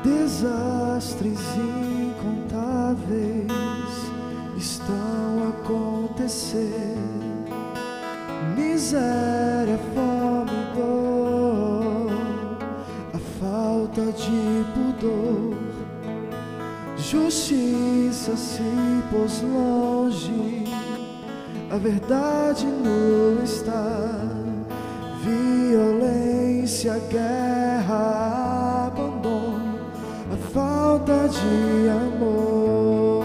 Desastres incontáveis estão a acontecer. Miséria, fome e dor, a falta de pudor. Justiça se pôs longe, a verdade nua está. Violência, guerra, abandono, a falta de amor.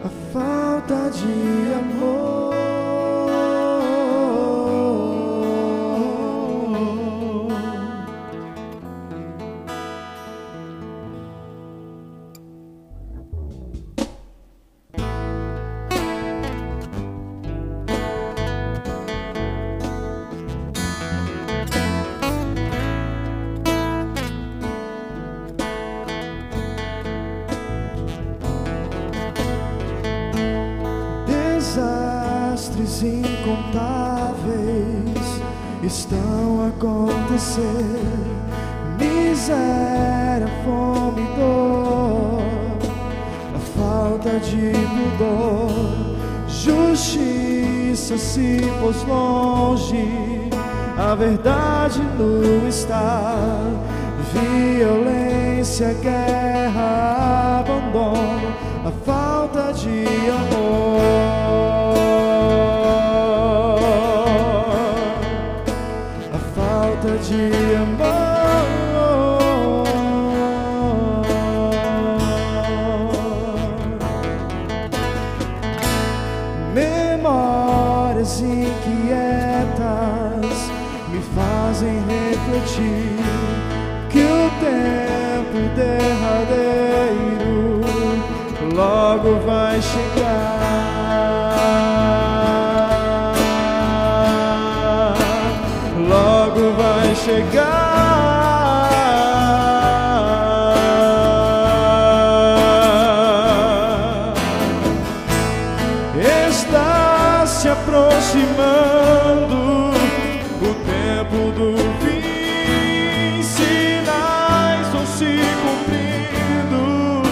A falta de amor. Desastres incontáveis estão a acontecer. Miséria, fome e dor, a falta de pudor. Justiça se pôs longe, a verdade nua está. Violência, guerra, abandono, a falta de amor. A falta de amor. Memórias inquietas me fazem refletir que o tempo derradeiro logo vai chegar, logo vai chegar. Está se aproximando o tempo do fim, sinais vão se cumprindo,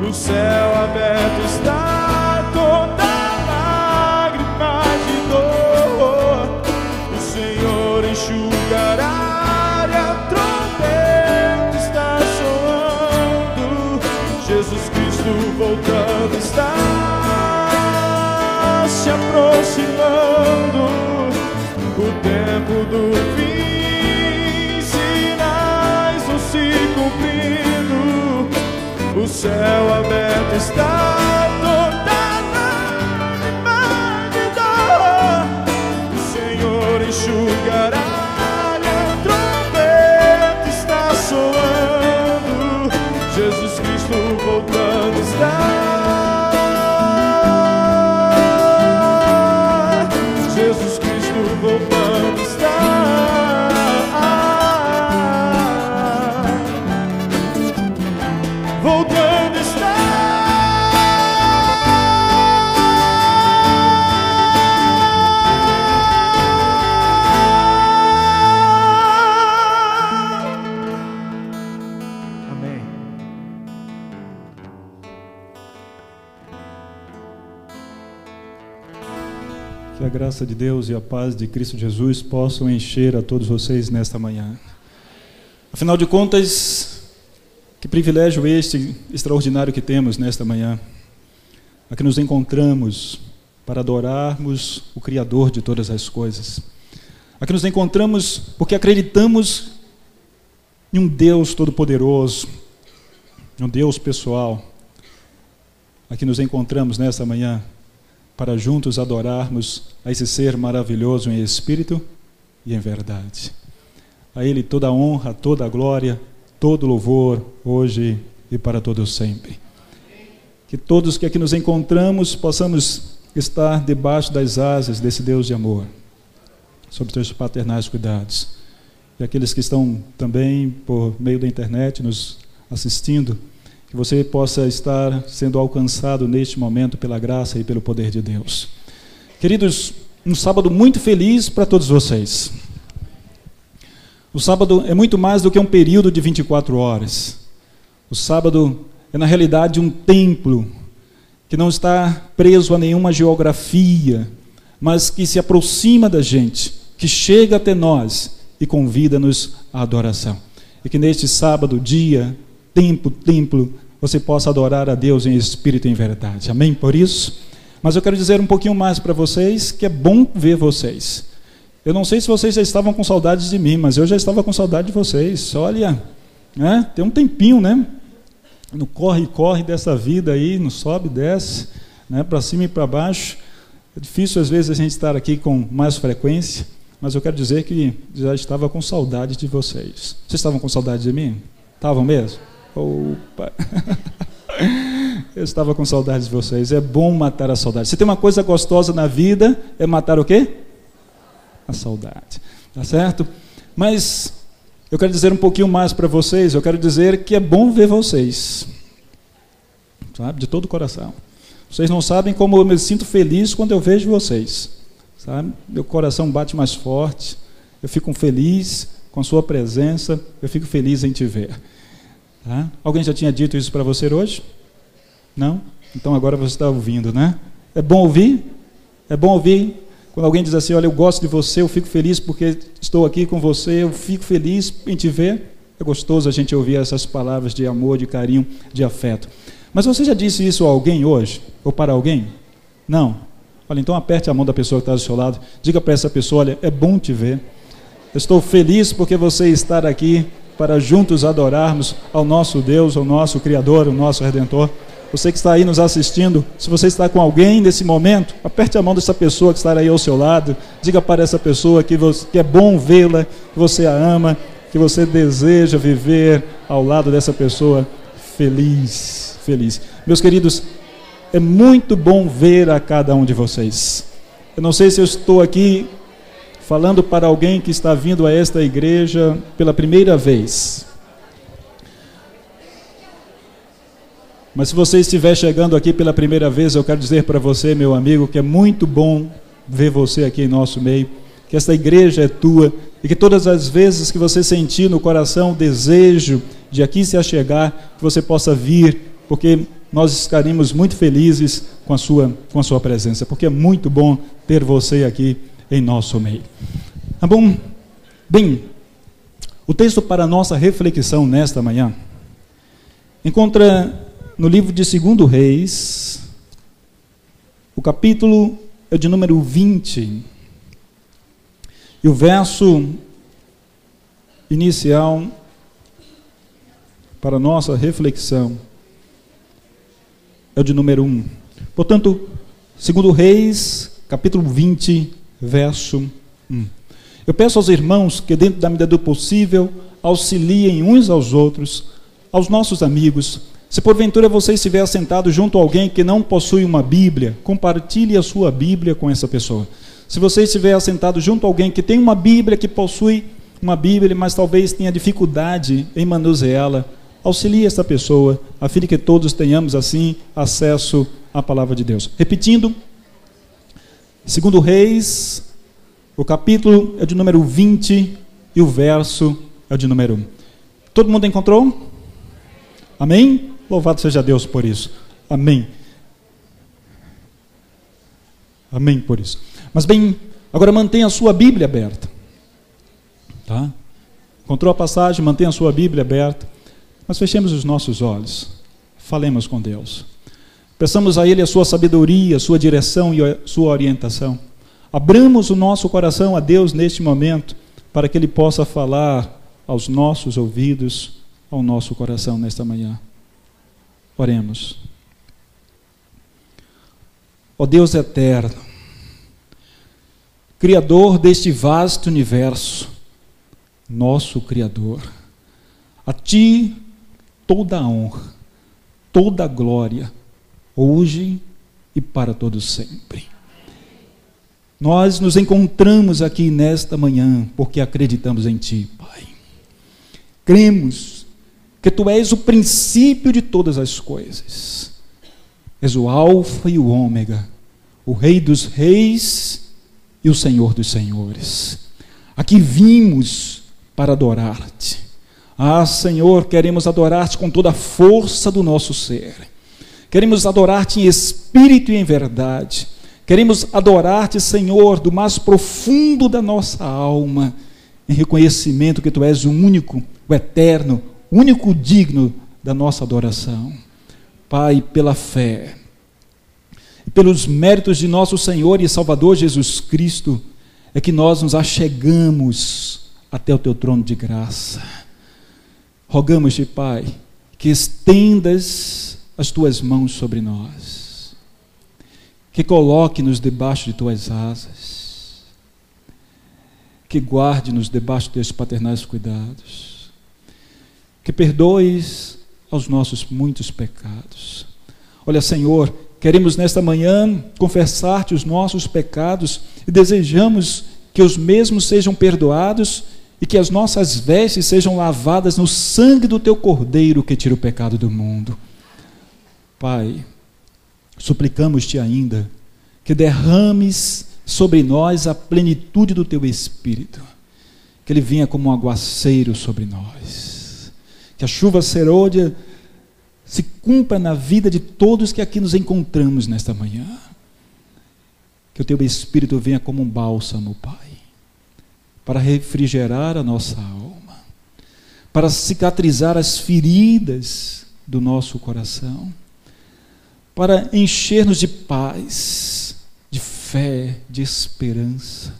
o céu aberto está, toda lágrima de dor o Senhor enxugará, e a trombeta está soando, Jesus Cristo voltando está se aproximando, o tempo do fim, sinais vão se cumprindo, o céu aberto está, toda lágrima de dor o Senhor enxugará, e a trombeta está soando, Jesus Cristo voltando está. Jesus Cristo voltando está. Voltando está. Amém. Que a graça de Deus e a paz de Cristo Jesus possam encher a todos vocês nesta manhã. Afinal de contas, que privilégio este extraordinário que temos nesta manhã. Aqui nos encontramos para adorarmos o Criador de todas as coisas. Aqui nos encontramos porque acreditamos em um Deus todo-poderoso, um Deus pessoal. Aqui nos encontramos nesta manhã para juntos adorarmos a esse ser maravilhoso em espírito e em verdade. A Ele toda a honra, toda a glória, todo o louvor, hoje e para todos sempre. Que todos que aqui nos encontramos possamos estar debaixo das asas desse Deus de amor, sob os teus paternais cuidados. E aqueles que estão também por meio da internet nos assistindo, que você possa estar sendo alcançado neste momento pela graça e pelo poder de Deus. Queridos, um sábado muito feliz para todos vocês. O sábado é muito mais do que um período de 24 horas. O sábado é, na realidade, um templo que não está preso a nenhuma geografia, mas que se aproxima da gente, que chega até nós e convida-nos à adoração. E que neste sábado, dia, templo, você possa adorar a Deus em espírito e em verdade. Amém? Por isso, mas eu quero dizer um pouquinho mais para vocês, que é bom ver vocês. Eu não sei se vocês já estavam com saudades de mim, mas eu já estava com saudade de vocês. Olha, né? Tem um tempinho, né? No corre dessa vida aí, no sobe e desce, né? Para cima e para baixo. É difícil às vezes a gente estar aqui com mais frequência, mas eu quero dizer que já estava com saudade de vocês. Vocês estavam com saudade de mim? Estavam mesmo? Opa! Eu estava com saudade de vocês. É bom matar a saudade. Se tem uma coisa gostosa na vida, é matar o quê? A saudade. Tá certo? Mas eu quero dizer um pouquinho mais para vocês. Eu quero dizer que é bom ver vocês. Sabe? De todo o coração. Vocês não sabem como eu me sinto feliz quando eu vejo vocês. Sabe? Meu coração bate mais forte. Eu fico feliz com a sua presença. Eu fico feliz em te ver. Tá? Alguém já tinha dito isso para você hoje? Não? Então agora você está ouvindo, né? É bom ouvir? É bom ouvir quando alguém diz assim, olha, eu gosto de você, eu fico feliz porque estou aqui com você, eu fico feliz em te ver. É gostoso a gente ouvir essas palavras de amor, de carinho, de afeto. Mas você já disse isso a alguém hoje? Ou para alguém? Não? Olha, então aperte a mão da pessoa que está do seu lado, diga para essa pessoa, olha, é bom te ver. Eu estou feliz porque você está aqui para juntos adorarmos ao nosso Deus, ao nosso Criador, ao nosso Redentor. Você que está aí nos assistindo, se você está com alguém nesse momento, aperte a mão dessa pessoa que está aí ao seu lado, diga para essa pessoa que é bom vê-la, que você a ama, que você deseja viver ao lado dessa pessoa feliz, feliz. Meus queridos, é muito bom ver a cada um de vocês. Eu não sei se eu estou aqui falando para alguém que está vindo a esta igreja pela primeira vez. Mas se você estiver chegando aqui pela primeira vez, eu quero dizer para você, meu amigo, que é muito bom ver você aqui em nosso meio, que esta igreja é tua, e que todas as vezes que você sentir no coração o desejo de aqui se achegar, que você possa vir, porque nós estaremos muito felizes com a sua presença, porque é muito bom ter você aqui em nosso meio. Tá bom? Bem, o texto para a nossa reflexão nesta manhã encontra no livro de 2 Reis, o capítulo é de número 20, e o verso inicial para a nossa reflexão é o de número 1. Portanto, 2 Reis, capítulo 20, verso 1. Eu peço aos irmãos que, dentro da medida do possível, auxiliem uns aos outros, aos nossos amigos. Se porventura você estiver assentado junto a alguém que não possui uma Bíblia, compartilhe a sua Bíblia com essa pessoa. Se você estiver assentado junto a alguém que tem uma Bíblia, que possui uma Bíblia, mas talvez tenha dificuldade em manuseá-la, auxilie essa pessoa, a fim de que todos tenhamos assim acesso à palavra de Deus. Repetindo, 2 Reis, o capítulo é de número 20 e o verso é de número 1. Todo mundo encontrou? Amém? Louvado seja Deus por isso. Amém. Amém por isso. Mas bem, agora mantenha a sua Bíblia aberta. Tá? Encontrou a passagem, mantenha a sua Bíblia aberta. Mas fechemos os nossos olhos. Falemos com Deus. Peçamos a Ele a sua sabedoria, a sua direção e a sua orientação. Abramos o nosso coração a Deus neste momento, para que Ele possa falar aos nossos ouvidos, ao nosso coração nesta manhã. Oremos. Ó Deus eterno, Criador deste vasto universo, nosso Criador, a Ti toda a honra, toda a glória, hoje e para todo sempre. Nós nos encontramos aqui nesta manhã porque acreditamos em Ti, Pai. Cremos que Tu és o princípio de todas as coisas. És o Alfa e o Ômega, o Rei dos Reis e o Senhor dos Senhores. Aqui vimos para adorar-te. Ah, Senhor, queremos adorar-te com toda a força do nosso ser. Queremos adorar-te em espírito e em verdade. Queremos adorar-te, Senhor, do mais profundo da nossa alma, em reconhecimento que tu és o único, o eterno, o único digno da nossa adoração. Pai, pela fé e pelos méritos de nosso Senhor e Salvador Jesus Cristo, é que nós nos achegamos até o teu trono de graça. Rogamos-te, Pai, que estendas as tuas mãos sobre nós, que coloque-nos debaixo de tuas asas, que guarde-nos debaixo de teus paternais cuidados, que perdoes aos nossos muitos pecados. Olha, Senhor, queremos nesta manhã confessar-te os nossos pecados e desejamos que os mesmos sejam perdoados e que as nossas vestes sejam lavadas no sangue do teu Cordeiro que tira o pecado do mundo. Pai, suplicamos-te ainda que derrames sobre nós a plenitude do teu Espírito, que ele venha como um aguaceiro sobre nós, que a chuva serôdia se cumpra na vida de todos que aqui nos encontramos nesta manhã, que o teu Espírito venha como um bálsamo, Pai, para refrigerar a nossa alma, para cicatrizar as feridas do nosso coração, para encher-nos de paz, de fé, de esperança,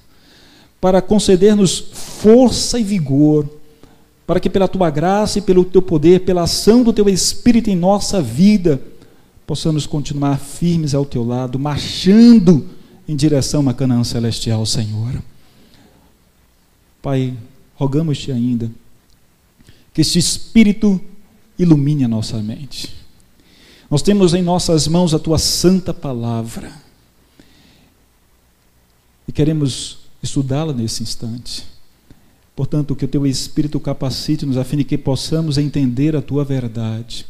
para conceder-nos força e vigor, para que pela tua graça e pelo teu poder, pela ação do teu Espírito em nossa vida, possamos continuar firmes ao teu lado, marchando em direção a Canaã celestial, Senhor. Pai, rogamos-te ainda que este Espírito ilumine a nossa mente. Nós temos em nossas mãos a tua santa palavra e queremos estudá-la nesse instante. Portanto, que o teu Espírito capacite-nos a fim de que possamos entender a tua verdade,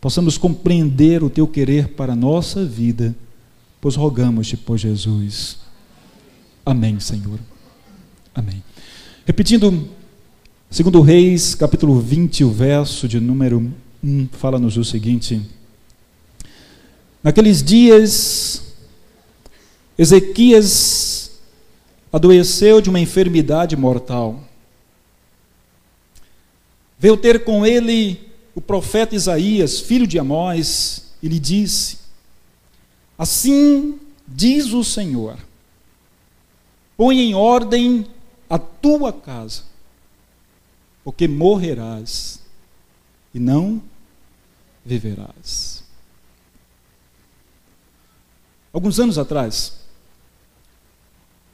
possamos compreender o teu querer para a nossa vida, pois rogamos-te por Jesus. Amém, Senhor. Amém. Repetindo, 2 Reis, capítulo 20, o verso de número 1, fala-nos o seguinte: naqueles dias, Ezequias adoeceu de uma enfermidade mortal. Veio ter com ele o profeta Isaías, filho de Amós, e lhe disse: assim diz o Senhor, põe em ordem a tua casa, porque morrerás e não viverás. Alguns anos atrás,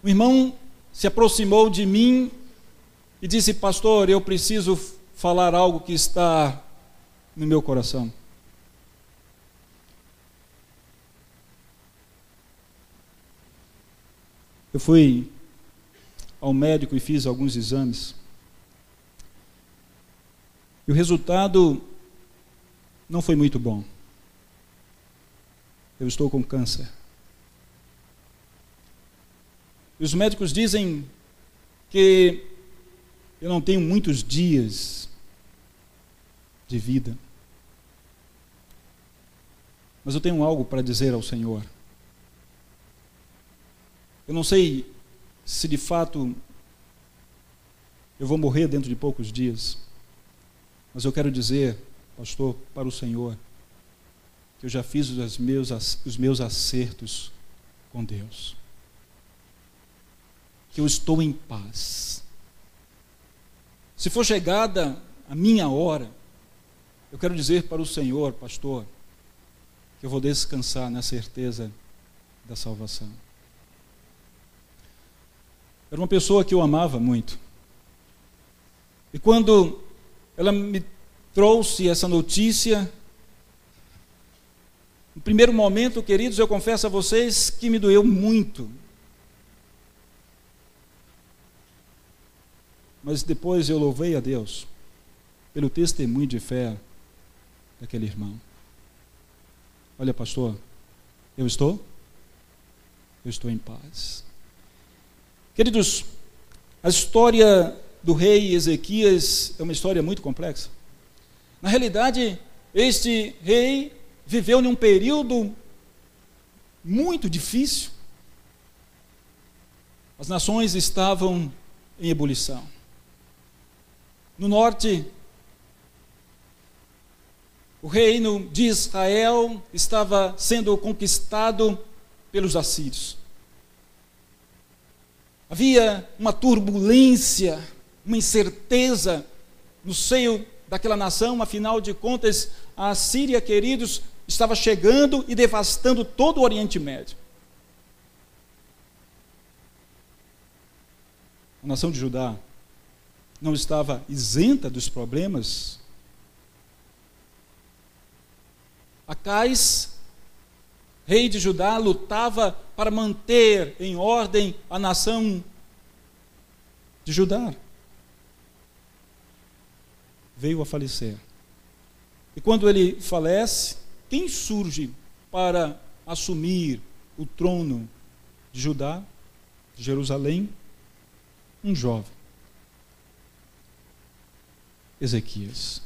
um irmão se aproximou de mim e disse: pastor, eu preciso falar algo que está no meu coração. Eu fui ao médico e fiz alguns exames. E o resultado não foi muito bom. Eu estou com câncer. E os médicos dizem que eu não tenho muitos dias de vida. Mas eu tenho algo para dizer ao Senhor. Eu não sei se de fato eu vou morrer dentro de poucos dias, mas eu quero dizer, pastor, para o Senhor, que eu já fiz os meus acertos com Deus, que eu estou em paz. Se for chegada a minha hora, eu quero dizer para o Senhor, pastor, que eu vou descansar na certeza da salvação. Era uma pessoa que eu amava muito. E quando ela me trouxe essa notícia, no primeiro momento, queridos, eu confesso a vocês que me doeu muito. Mas depois eu louvei a Deus pelo testemunho de fé daquele irmão. Olha, pastor, eu estou em paz. Queridos, a história do rei Ezequias é uma história muito complexa. Na realidade, este rei viveu num período muito difícil. As nações estavam em ebulição. No norte, o reino de Israel estava sendo conquistado pelos assírios. Havia uma turbulência, uma incerteza no seio daquela nação. Afinal de contas, a Síria, queridos, estava chegando e devastando todo o Oriente Médio. A nação de Judá não estava isenta dos problemas. Acais, rei de Judá, lutava para manter em ordem a nação de Judá. Veio a falecer. E quando ele falece, quem surge para assumir o trono de Judá, de Jerusalém? Um jovem, Ezequias.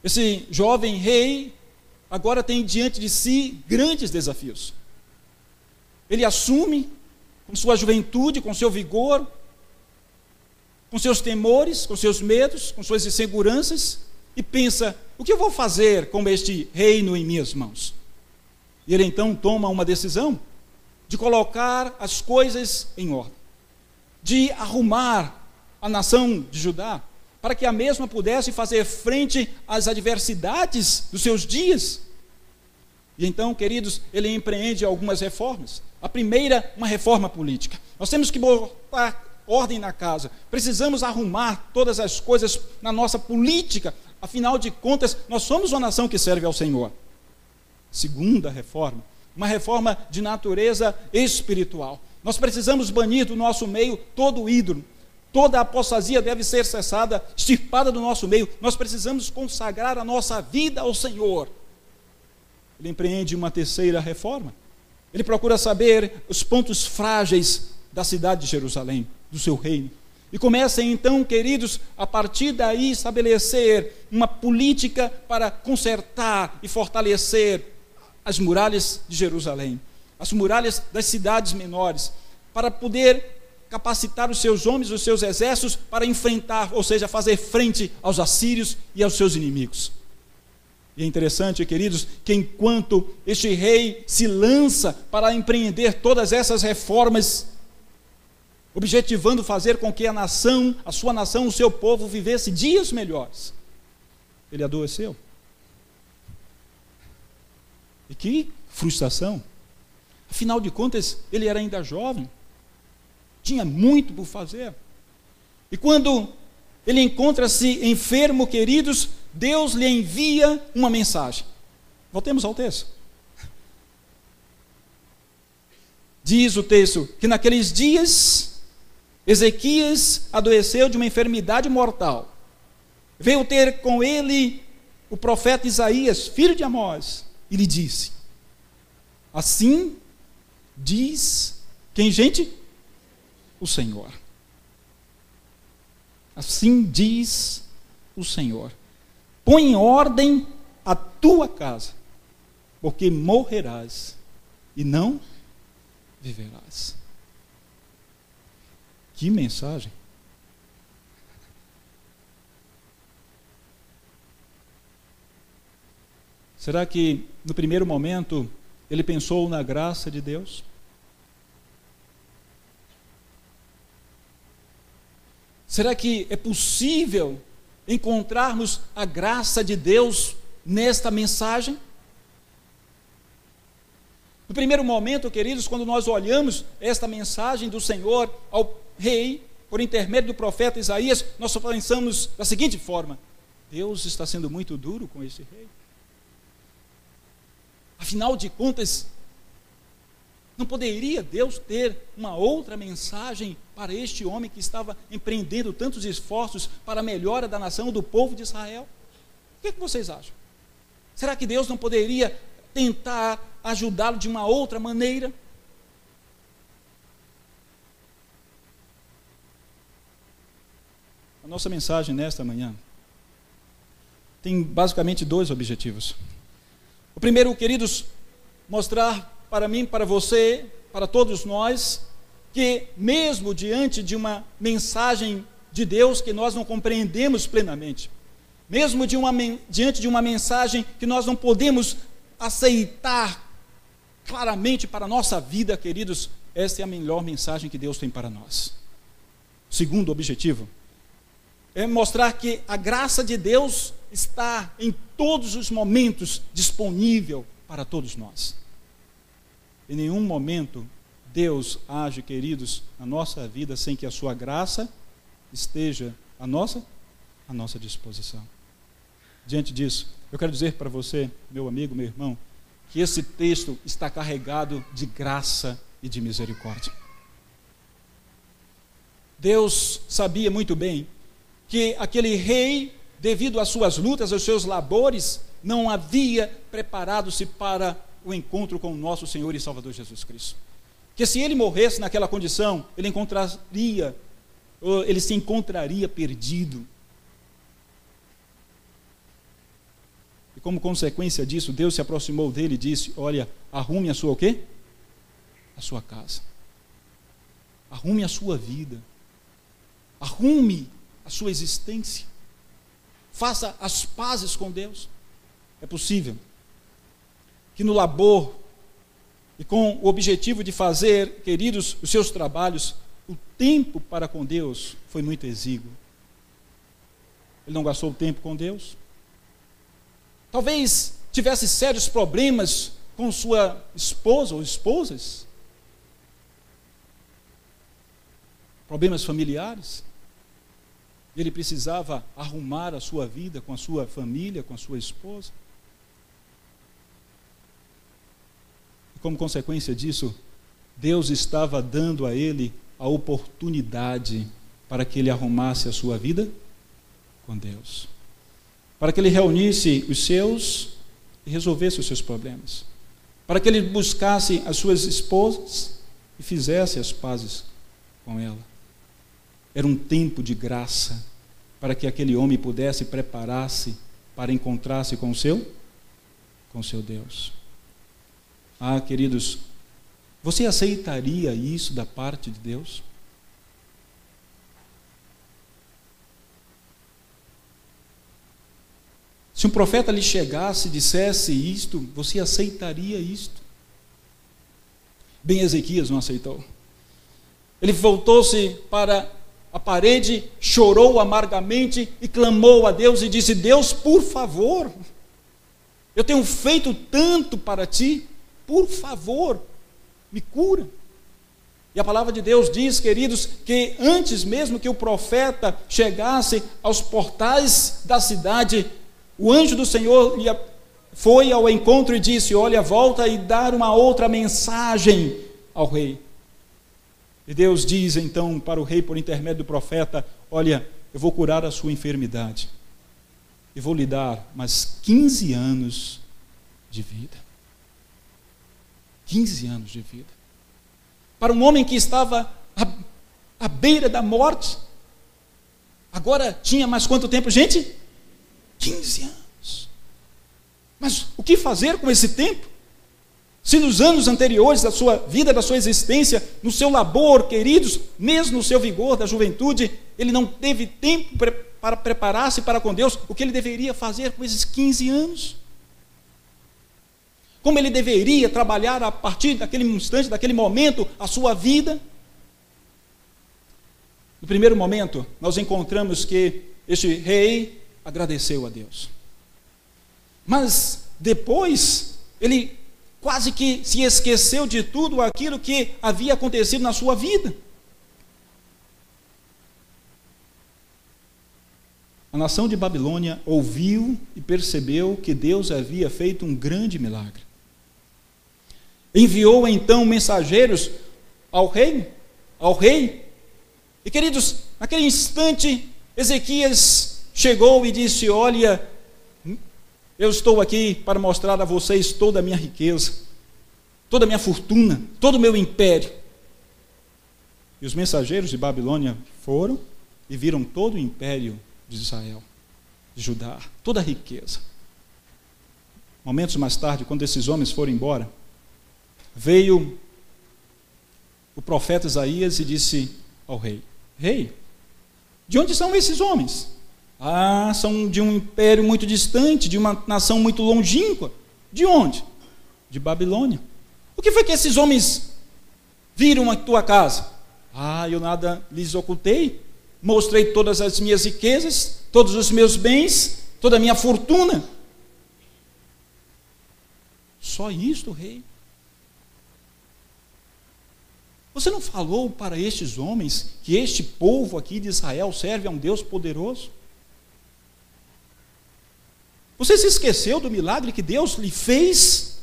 Esse jovem rei agora tem diante de si grandes desafios. Ele assume com sua juventude, com seu vigor, com seus temores, com seus medos, com suas inseguranças, e pensa: o que eu vou fazer com este reino em minhas mãos? E ele então toma uma decisão de colocar as coisas em ordem, de arrumar a nação de Judá, para que a mesma pudesse fazer frente às adversidades dos seus dias. E então, queridos, ele empreende algumas reformas. A primeira, uma reforma política. Nós temos que botar ordem na casa, precisamos arrumar todas as coisas na nossa política, afinal de contas, nós somos uma nação que serve ao Senhor. Segunda reforma, uma reforma de natureza espiritual. Nós precisamos banir do nosso meio todo o ídolo. Toda a apostasia deve ser cessada, extirpada do nosso meio. Nós precisamos consagrar a nossa vida ao Senhor. Ele empreende uma terceira reforma. Ele procura saber os pontos frágeis da cidade de Jerusalém, do seu reino. E começa então, queridos, a partir daí estabelecer uma política para consertar e fortalecer as muralhas de Jerusalém, as muralhas das cidades menores, para poder capacitar os seus homens, os seus exércitos para enfrentar, ou seja, fazer frente aos assírios e aos seus inimigos. E é interessante, queridos, que enquanto este rei se lança para empreender todas essas reformas, objetivando fazer com que a nação, a sua nação, o seu povo vivesse dias melhores, ele adoeceu. E que frustração! Afinal de contas, ele era ainda jovem, tinha muito por fazer. E quando ele encontra-se enfermo, queridos, Deus lhe envia uma mensagem. Voltemos ao texto. Diz o texto que naqueles dias Ezequias adoeceu de uma enfermidade mortal. Veio ter com ele o profeta Isaías, filho de Amós, e lhe disse: assim diz quem, gente? O Senhor. Assim diz o Senhor: põe em ordem a tua casa, porque morrerás e não viverás. Que mensagem! Será que no primeiro momento ele pensou na graça de Deus? Será que é possível encontrarmos a graça de Deus nesta mensagem? No primeiro momento, queridos, quando nós olhamos esta mensagem do Senhor ao rei, por intermédio do profeta Isaías, nós só pensamos da seguinte forma: Deus está sendo muito duro com este rei. Afinal de contas, não poderia Deus ter uma outra mensagem para este homem que estava empreendendo tantos esforços para a melhora da nação, do povo de Israel? O que vocês acham? Será que Deus não poderia tentar ajudá-lo de uma outra maneira? A nossa mensagem nesta manhã tem basicamente dois objetivos. O primeiro, queridos, mostrar para mim, para você, para todos nós, que mesmo diante de uma mensagem de Deus que nós não compreendemos plenamente, mesmo diante de uma mensagem que nós não podemos aceitar claramente para a nossa vida, queridos, esta é a melhor mensagem que Deus tem para nós. O segundo objetivo é mostrar que a graça de Deus está em todos os momentos disponível para todos nós. Em nenhum momento Deus age, queridos, na nossa vida sem que a sua graça esteja à nossa disposição. Diante disso, eu quero dizer para você, meu amigo, meu irmão, que esse texto está carregado de graça e de misericórdia. Deus sabia muito bem que aquele rei, devido às suas lutas, aos seus labores, não havia preparado-se para o encontro com o nosso Senhor e Salvador Jesus Cristo. Que se ele morresse naquela condição, ele se encontraria perdido. E como consequência disso, Deus se aproximou dele e disse: olha, arrume a sua o quê? A sua casa. Arrume a sua vida. Arrume a sua existência. Faça as pazes com Deus. É possível que no labor e com o objetivo de fazer, queridos, os seus trabalhos, o tempo para com Deus foi muito exíguo. Ele não gastou o tempo com Deus. Talvez tivesse sérios problemas com sua esposa ou esposas. Problemas familiares. Ele precisava arrumar a sua vida com a sua família, com a sua esposa. E como consequência disso, Deus estava dando a ele a oportunidade para que ele arrumasse a sua vida com Deus. Para que ele reunisse os seus e resolvesse os seus problemas. Para que ele buscasse as suas esposas e fizesse as pazes com ela. Era um tempo de graça para que aquele homem pudesse preparar-se para encontrar-se com o seu Deus. Ah, queridos, você aceitaria isso da parte de Deus? Se um profeta lhe chegasse e dissesse isto, você aceitaria isto? Bem, Ezequias não aceitou. Ele voltou-se para a parede, chorou amargamente e clamou a Deus e disse: Deus, por favor, eu tenho feito tanto para ti, por favor, me cura. E a palavra de Deus diz, queridos, que antes mesmo que o profeta chegasse aos portais da cidade, o anjo do Senhor foi ao encontro e disse: olha, volta e dar uma outra mensagem ao rei. E Deus diz então para o rei, por intermédio do profeta: olha, eu vou curar a sua enfermidade e vou lhe dar mais 15 anos de vida. 15 anos de vida. Para um homem que estava à beira da morte, agora tinha mais quanto tempo, gente? 15 anos. Mas o que fazer com esse tempo? Se nos anos anteriores da sua vida, da sua existência, no seu labor, queridos, mesmo no seu vigor da juventude, ele não teve tempo para preparar-se para com Deus, o que ele deveria fazer com esses 15 anos? Como ele deveria trabalhar a partir daquele instante, daquele momento, a sua vida? No primeiro momento, nós encontramos que este rei agradeceu a Deus. Mas depois, ele quase que se esqueceu de tudo aquilo que havia acontecido na sua vida. A nação de Babilônia ouviu e percebeu que Deus havia feito um grande milagre. Enviou então mensageiros ao rei. E queridos, naquele instante, Ezequias chegou e disse: olha, eu estou aqui para mostrar a vocês toda a minha riqueza, toda a minha fortuna, todo o meu império. E os mensageiros de Babilônia foram e viram todo o império de Israel, de Judá, toda a riqueza. Momentos mais tarde, quando esses homens foram embora, veio o profeta Isaías e disse ao rei: Rei, de onde são esses homens? Ah, são de um império muito distante, de uma nação muito longínqua. De onde? De Babilônia. O que foi que esses homens viram a tua casa? Ah, eu nada lhes ocultei. Mostrei todas as minhas riquezas, todos os meus bens, toda a minha fortuna. Só isto, rei? Você não falou para estes homens que este povo aqui de Israel serve a um Deus poderoso? Você se esqueceu do milagre que Deus lhe fez?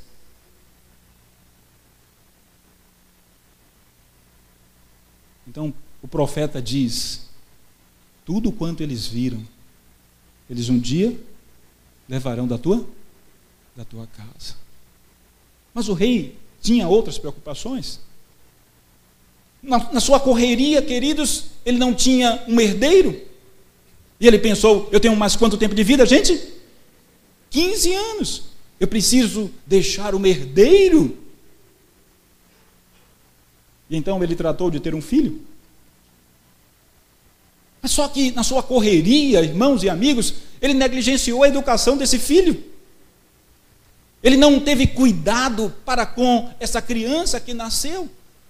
Então, o profeta diz: tudo quanto eles viram, eles um dia levarão da tua casa. Mas o rei tinha outras preocupações. Na sua correria, queridos, ele não tinha um herdeiro. E ele pensou: eu tenho mais quanto tempo de vida, gente? 15 anos. Eu preciso deixar um herdeiro. E então ele tratou de ter um filho. Mas só que na sua correria, irmãos e amigos, ele negligenciou a educação desse filho. Ele não teve cuidado para com essa criança que nasceu.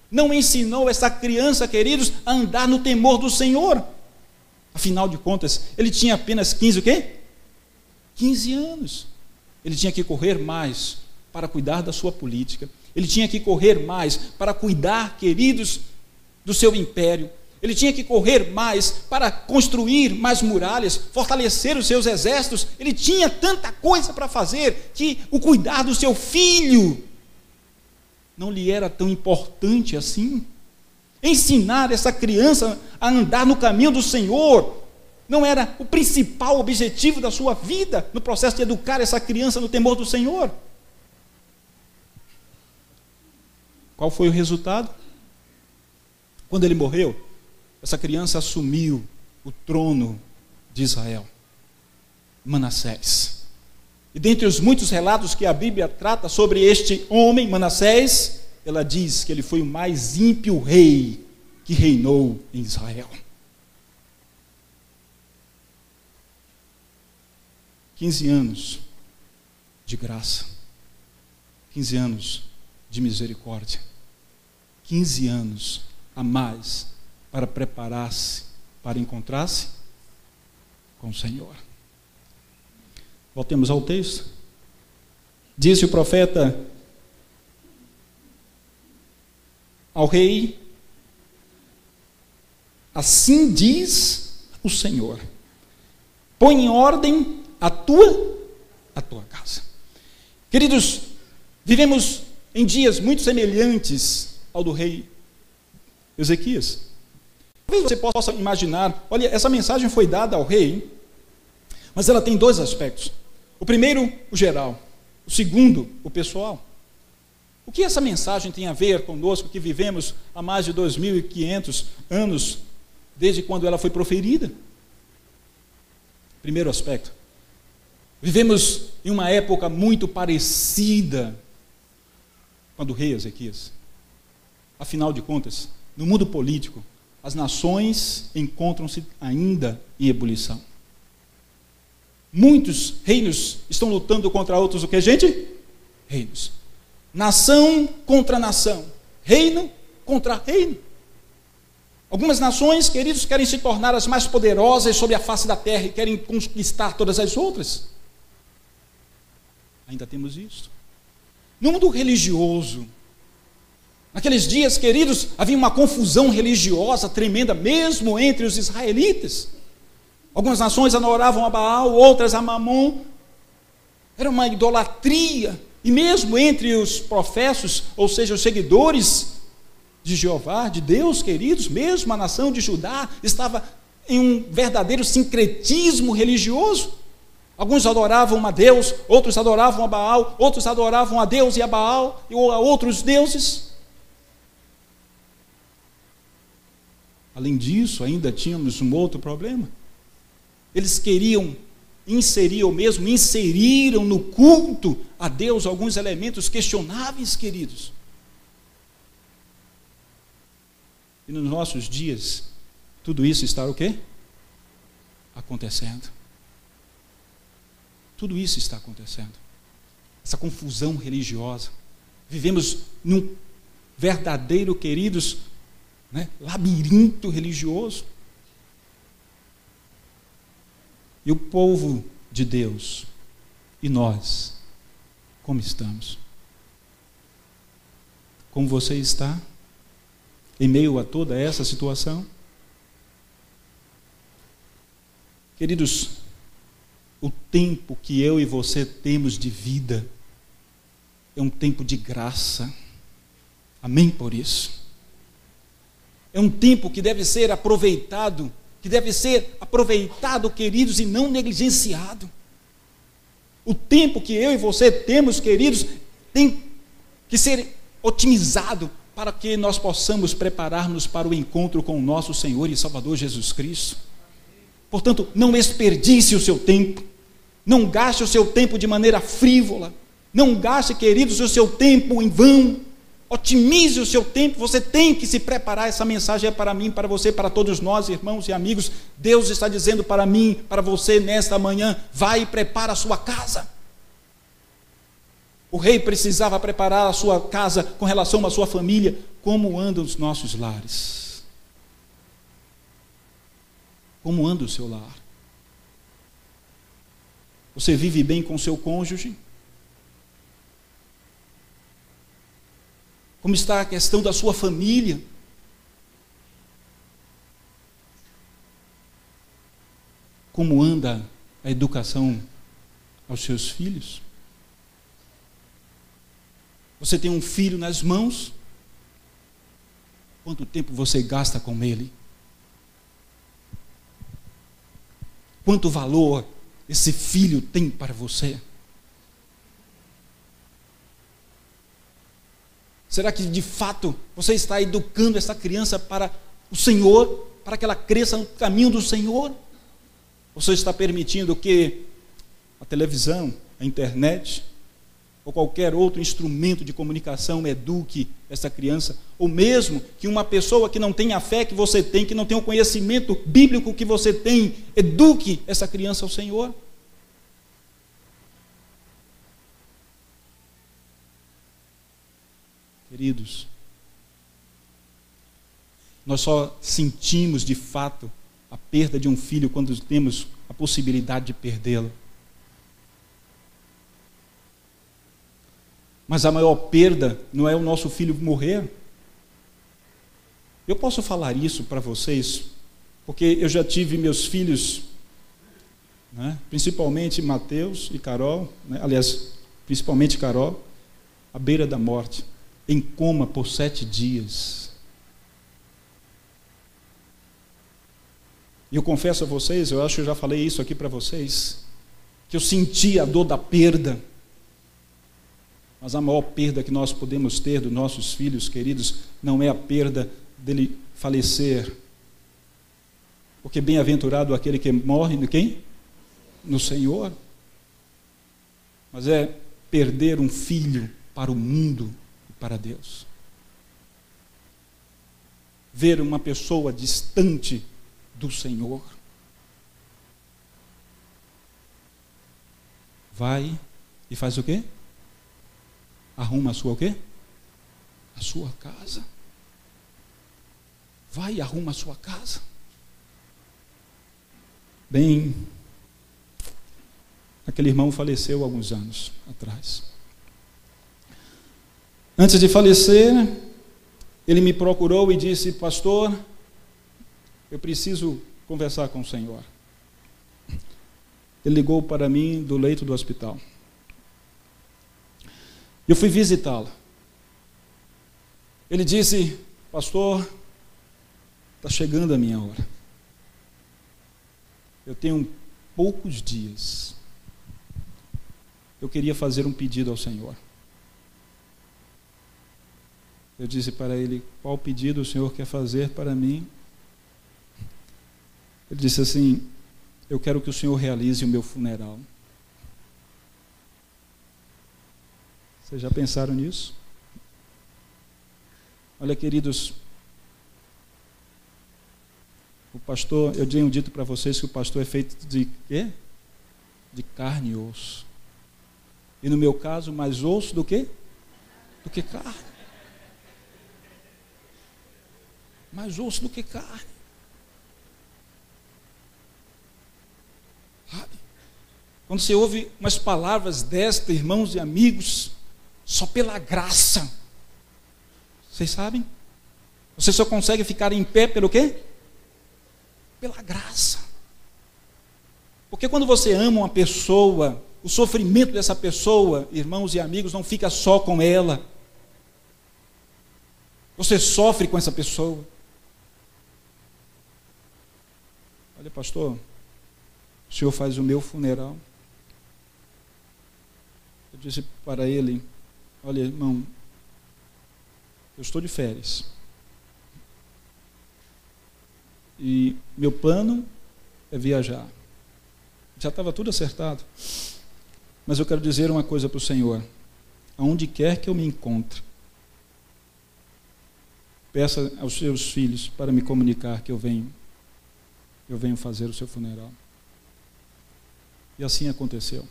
Não ensinou essa criança, queridos, a andar no temor do Senhor. Afinal de contas, ele tinha apenas 15 o quê? 15 anos. Ele tinha que correr mais para cuidar da sua política. Ele tinha que correr mais para cuidar, queridos, do seu império. Ele tinha que correr mais para construir mais muralhas, fortalecer os seus exércitos. Ele tinha tanta coisa para fazer que o cuidar do seu filho não lhe era tão importante assim. Ensinar essa criança a andar no caminho do Senhor não era o principal objetivo da sua vida, no processo de educar essa criança no temor do Senhor. Qual foi o resultado? Quando ele morreu, essa criança assumiu o trono de Israel, Manassés. E dentre os muitos relatos que a Bíblia trata sobre este homem, Manassés, ela diz que ele foi o mais ímpio rei que reinou em Israel. 15 anos de graça, 15 anos de misericórdia, 15 anos a mais para preparar-se, para encontrar-se com o Senhor. Voltemos ao texto. Disse o profeta ao rei: assim diz o Senhor, põe em ordem a tua casa. Queridos, vivemos em dias muito semelhantes ao do rei Ezequias. Talvez você possa imaginar, olha, essa mensagem foi dada ao rei, mas ela tem dois aspectos. O primeiro, o geral. O segundo, o pessoal. O que essa mensagem tem a ver conosco que vivemos há mais de 2.500 anos, desde quando ela foi proferida? Primeiro aspecto. Vivemos em uma época muito parecida com a do rei Ezequias. Afinal de contas, no mundo político, as nações encontram-se ainda em ebulição. Muitos reinos estão lutando contra outros, o que, gente? Reinos. Nação contra nação. Reino contra reino. Algumas nações, queridos, querem se tornar as mais poderosas sobre a face da terra e querem conquistar todas as outras. Ainda temos isso. No mundo religioso, naqueles dias, queridos, havia uma confusão religiosa tremenda, mesmo entre os israelitas. Algumas nações adoravam a Baal, outras a Mamon. Era uma idolatria. E mesmo entre os professos, ou seja, os seguidores de Jeová, de Deus, queridos, mesmo a nação de Judá estava em um verdadeiro sincretismo religioso. Alguns adoravam a Deus, outros adoravam a Baal, outros adoravam a Deus e a Baal, ou a outros deuses. Além disso, ainda tínhamos um outro problema. Eles queriam inserir, ou mesmo inseriram no culto a Deus alguns elementos questionáveis, queridos. E nos nossos dias, tudo isso está o quê? Acontecendo. Tudo isso está acontecendo. Essa confusão religiosa. Vivemos num verdadeiro, queridos, labirinto religioso. E o povo de Deus, e nós, como estamos? Como você está? Em meio a toda essa situação? Queridos, o tempo que eu e você temos de vida é um tempo de graça. Amém por isso? É um tempo que deve ser aproveitado, queridos, e não negligenciado. O tempo que eu e você temos, queridos, tem que ser otimizado para que nós possamos preparar-nos para o encontro com o nosso Senhor e Salvador Jesus Cristo. Portanto, não desperdice o seu tempo, não gaste o seu tempo de maneira frívola, não gaste, queridos, o seu tempo em vão. Otimize o seu tempo. Você tem que se preparar. Essa mensagem é para mim, para você, para todos nós, irmãos e amigos. Deus está dizendo para mim, para você nesta manhã: vai e prepara a sua casa. O rei precisava preparar a sua casa com relação à sua família. Como andam os nossos lares? Como anda o seu lar? Você vive bem com o seu cônjuge? Como está a questão da sua família? Como anda a educação aos seus filhos? Você tem um filho nas mãos? Quanto tempo você gasta com ele? Quanto valor esse filho tem para você? Será que de fato você está educando essa criança para o Senhor, para que ela cresça no caminho do Senhor? Ou você está permitindo que a televisão, a internet, ou qualquer outro instrumento de comunicação eduque essa criança? Ou mesmo que uma pessoa que não tem a fé que você tem, que não tem o conhecimento bíblico que você tem, eduque essa criança ao Senhor? Queridos, nós só sentimos de fato a perda de um filho quando temos a possibilidade de perdê-lo. Mas a maior perda não é o nosso filho morrer. Eu posso falar isso para vocês, porque eu já tive meus filhos, principalmente Mateus e Carol, aliás, principalmente Carol, à beira da morte, em coma por 7 dias. E eu confesso a vocês, eu acho que eu já falei isso aqui para vocês, que eu senti a dor da perda. Mas a maior perda que nós podemos ter dos nossos filhos queridos não é a perda dele falecer. Porque bem-aventurado aquele que morre no quem? No Senhor. Mas é perder um filho para o mundo e para Deus. Ver uma pessoa distante do Senhor. Vai e faz o quê? Arruma a sua o quê? A sua casa. Vai e arruma a sua casa. Bem, aquele irmão faleceu há alguns anos atrás. Antes de falecer, ele me procurou e disse: pastor, eu preciso conversar com o senhor. Ele ligou para mim do leito do hospital. Eu fui visitá-lo. Ele disse: pastor, está chegando a minha hora. Eu tenho poucos dias. Eu queria fazer um pedido ao Senhor. Eu disse para ele: qual pedido o Senhor quer fazer para mim? Ele disse assim: eu quero que o Senhor realize o meu funeral. Vocês já pensaram nisso? Olha, queridos, o pastor, eu tenho dito para vocês que o pastor é feito de quê? De carne e osso. E no meu caso, mais osso do que? Do que carne. Mais osso do que carne. Sabe? Quando você ouve umas palavras destas, irmãos e amigos, só pela graça. Vocês sabem? Você só consegue ficar em pé pelo quê? Pela graça. Porque quando você ama uma pessoa, o sofrimento dessa pessoa, irmãos e amigos, não fica só com ela. Você sofre com essa pessoa. Olha, pastor, o senhor faz o meu funeral. Eu disse para ele: olha, irmão, eu estou de férias. E meu plano é viajar. Já estava tudo acertado. Mas eu quero dizer uma coisa para o Senhor: aonde quer que eu me encontre, peça aos seus filhos para me comunicar que eu venho fazer o seu funeral. E assim aconteceu.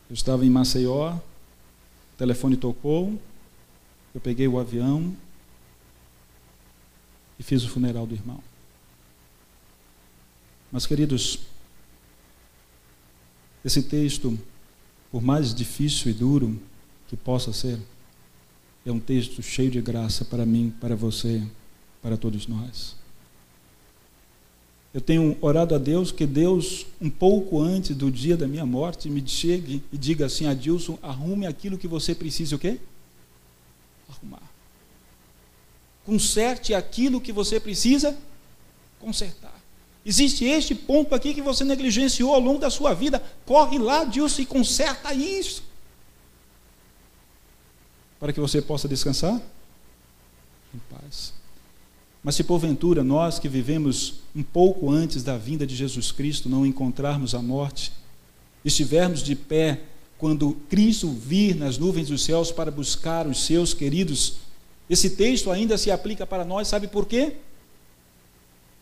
Eu estava em Maceió, o telefone tocou, eu peguei o avião e fiz o funeral do irmão. Mas, queridos, esse texto, por mais difícil e duro que possa ser, é um texto cheio de graça para mim, para você, para todos nós. Eu tenho orado a Deus que Deus, um pouco antes do dia da minha morte, me chegue e diga assim: Adilson, arrume aquilo que você precisa o quê? Arrumar. Conserte aquilo que você precisa consertar. Existe este ponto aqui que você negligenciou ao longo da sua vida. Corre lá, Adilson, e conserta isso. Para que você possa descansar em paz. Mas se porventura nós que vivemos um pouco antes da vinda de Jesus Cristo não encontrarmos a morte, estivermos de pé quando Cristo vir nas nuvens dos céus para buscar os seus queridos, esse texto ainda se aplica para nós, sabe por quê?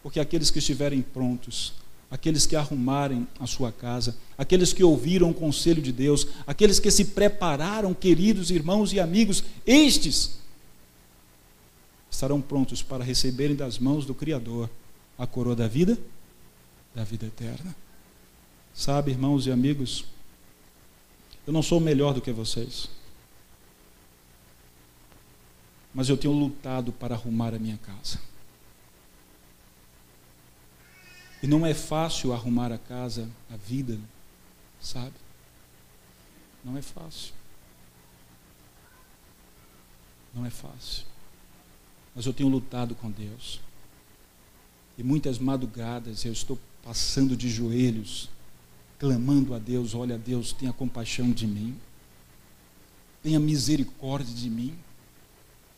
Porque aqueles que estiverem prontos, aqueles que arrumarem a sua casa, aqueles que ouviram o conselho de Deus, aqueles que se prepararam, queridos irmãos e amigos, estes estarão prontos para receberem das mãos do Criador a coroa da vida eterna. Sabe, irmãos e amigos, eu não sou melhor do que vocês, mas eu tenho lutado para arrumar a minha casa. E não é fácil arrumar a casa, a vida, sabe? Não é fácil. Não é fácil. Mas eu tenho lutado com Deus. E muitas madrugadas eu estou passando de joelhos, clamando a Deus: olha, Deus, tenha compaixão de mim. Tenha misericórdia de mim.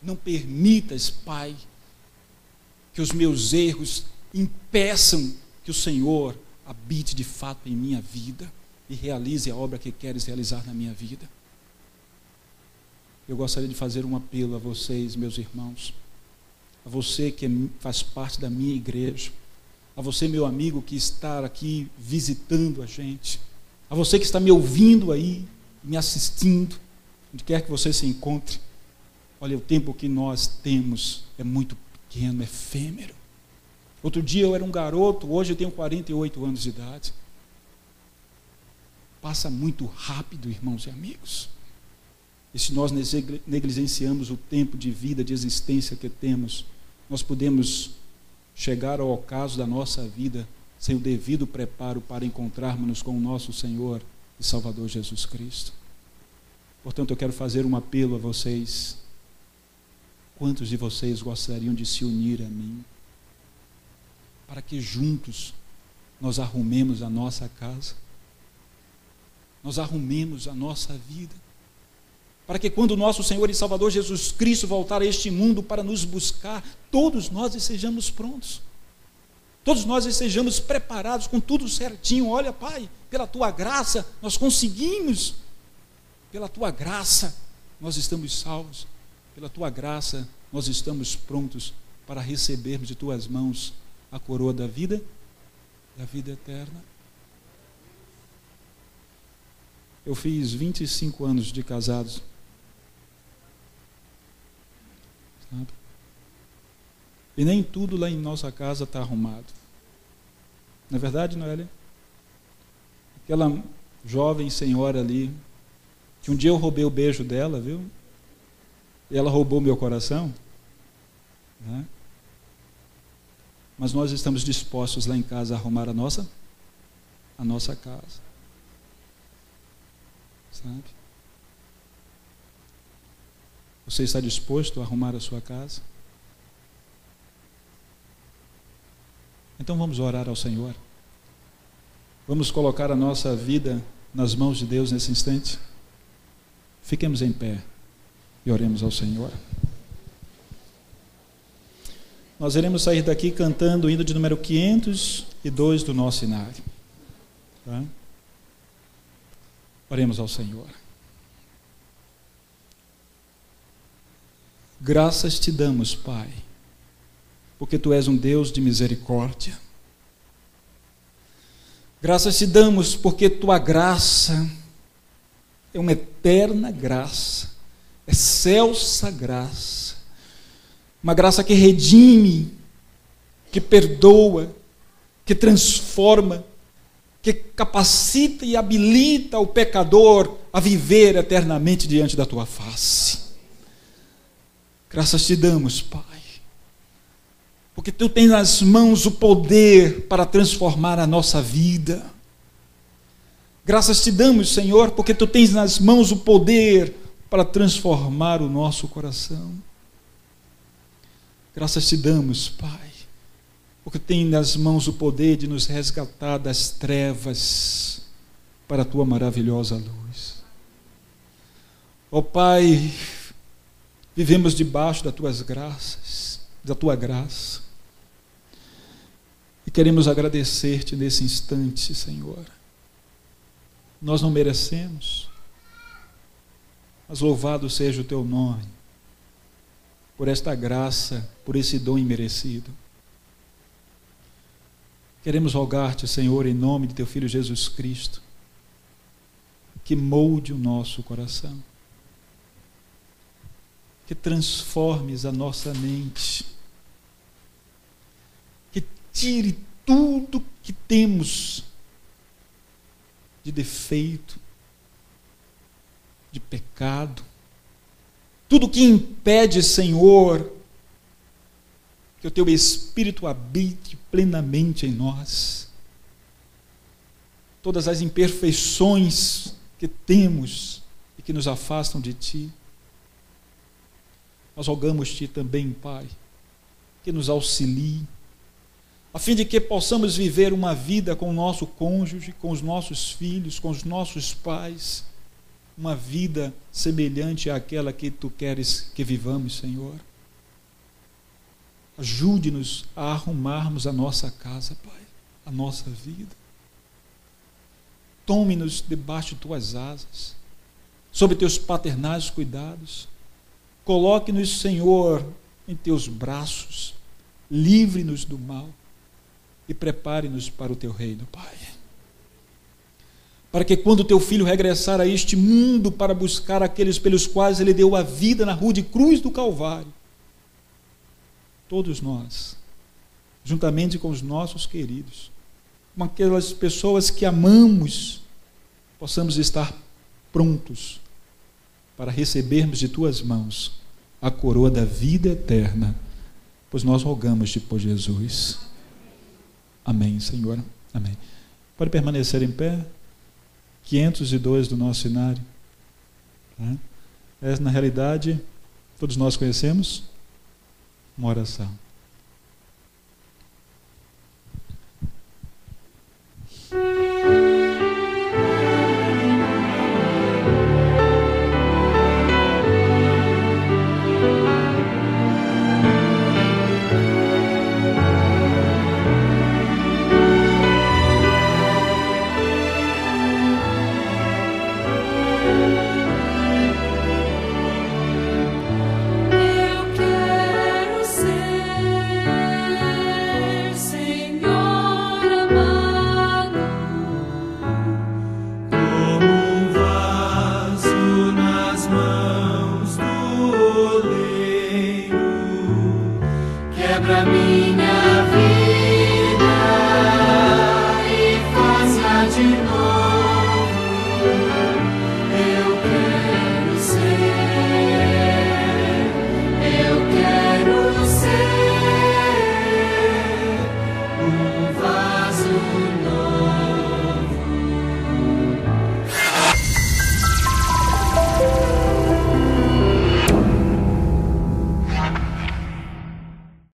Não permitas, Pai, que os meus erros impeçam que o Senhor habite de fato em minha vida e realize a obra que queres realizar na minha vida. Eu gostaria de fazer um apelo a vocês, meus irmãos, a você que faz parte da minha igreja, a você, meu amigo, que está aqui visitando a gente, a você que está me ouvindo aí, me assistindo, onde quer que você se encontre. Olha, o tempo que nós temos é muito pequeno, é efêmero. Outro dia eu era um garoto, hoje eu tenho 48 anos de idade. Passa muito rápido, irmãos e amigos. E se nós negligenciamos o tempo de vida, de existência que temos, nós podemos chegar ao ocaso da nossa vida sem o devido preparo para encontrarmos-nos com o nosso Senhor e Salvador Jesus Cristo. Portanto, eu quero fazer um apelo a vocês. Quantos de vocês gostariam de se unir a mim, para que juntos nós arrumemos a nossa casa, nós arrumemos a nossa vida? para que quando o nosso Senhor e Salvador Jesus Cristo voltar a este mundo para nos buscar, todos nós estejamos prontos. Todos nós estejamos preparados com tudo certinho. Olha, Pai, pela Tua graça nós conseguimos. Pela Tua graça nós estamos salvos. Pela Tua graça nós estamos prontos para recebermos de Tuas mãos a coroa da vida eterna. Eu fiz 25 anos de casados. Sabe? E nem tudo lá em nossa casa está arrumado. Não é verdade, Noélia? Aquela jovem senhora ali, que um dia eu roubei o beijo dela, viu? E ela roubou meu coração. Né? Mas nós estamos dispostos lá em casa a arrumar a nossa casa. Sabe? Você está disposto a arrumar a sua casa? Então vamos orar ao Senhor. Vamos colocar a nossa vida nas mãos de Deus nesse instante. Fiquemos em pé e oremos ao Senhor. Nós iremos sair daqui cantando o hino de número 502 do nosso cenário. Tá? Oremos ao Senhor. Graças te damos, Pai, porque Tu és um Deus de misericórdia. Graças te damos porque Tua graça é uma eterna graça, excelsa graça, uma graça que redime, que perdoa, que transforma, que capacita e habilita o pecador a viver eternamente diante da Tua face. Graças te damos, Pai, porque Tu tens nas mãos o poder para transformar a nossa vida. Graças te damos, Senhor, porque Tu tens nas mãos o poder para transformar o nosso coração. Graças te damos, Pai, porque tem nas mãos o poder de nos resgatar das trevas para a Tua maravilhosa luz. Ó Pai, vivemos debaixo das Tuas graças, da Tua graça, e queremos agradecer-te nesse instante, Senhor. Nós não merecemos, mas louvado seja o Teu nome, por esta graça, por esse dom imerecido. Queremos rogar-te, Senhor, em nome de Teu Filho Jesus Cristo, que molde o nosso coração, que transformes a nossa mente, que tire tudo que temos de defeito, de pecado, tudo que impede, Senhor, que o Teu Espírito habite plenamente em nós. Todas as imperfeições que temos e que nos afastam de Ti. Nós rogamos-Te também, Pai, que nos auxilie, a fim de que possamos viver uma vida com o nosso cônjuge, com os nossos filhos, com os nossos pais, uma vida semelhante àquela que Tu queres que vivamos, Senhor. Ajude-nos a arrumarmos a nossa casa, Pai, a nossa vida. Tome-nos debaixo de Tuas asas, sob Teus paternais cuidados. Coloque-nos, Senhor, em Teus braços, livre-nos do mal e prepare-nos para o Teu reino, Pai. Para que quando o Teu Filho regressar a este mundo para buscar aqueles pelos quais Ele deu a vida na rude cruz do Calvário, todos nós, juntamente com os nossos queridos, com aquelas pessoas que amamos, possamos estar prontos para recebermos de Tuas mãos a coroa da vida eterna, pois nós rogamos-te por Jesus. Amém, Senhor. Amém. Pode permanecer em pé. 502 do nosso cenário. Essa, na realidade, todos nós conhecemos uma oração.